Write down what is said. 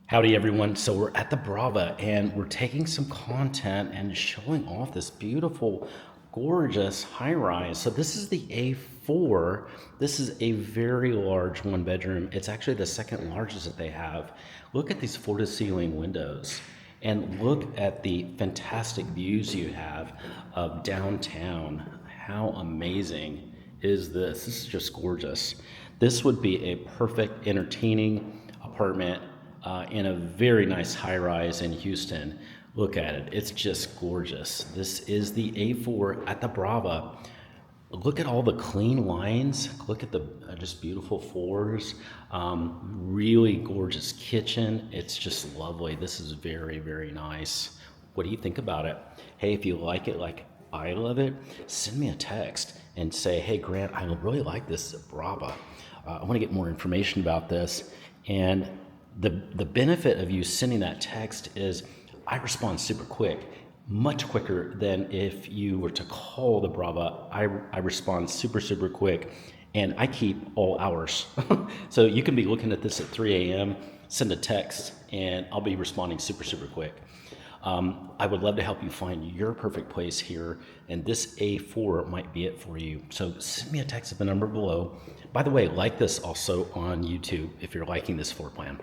Howdy everyone. So we're at the Brava and we're taking some content and showing off this beautiful, gorgeous high rise. So this is the A4. This is a very large one bedroom. It's actually the second largest that they have. Look at these floor to ceiling windows and look at the fantastic views you have of downtown. How amazing is this? This is just gorgeous. This would be a perfect entertaining apartment in a very nice high rise in Houston. Look at it, it's just gorgeous. This is the A4 at the Brava. Look at all the clean lines. Look at the just beautiful floors. Really gorgeous kitchen. It's just lovely. This is very, very nice. What do you think about it? Hey, if you like it like I love it, send me a text and say, hey, Grant, I really like this Brava. I want to get more information about this. And the benefit of you sending that text is I respond super quick, much quicker than if you were to call the Brava. I respond super, super quick, and I keep all hours. So you can be looking at this at 3 a.m., send a text, and I'll be responding super, super quick. I would love to help you find your perfect place here, and this A4 might be it for you. So send me a text at the number below. By the way, like this also on YouTube if you're liking this floor plan.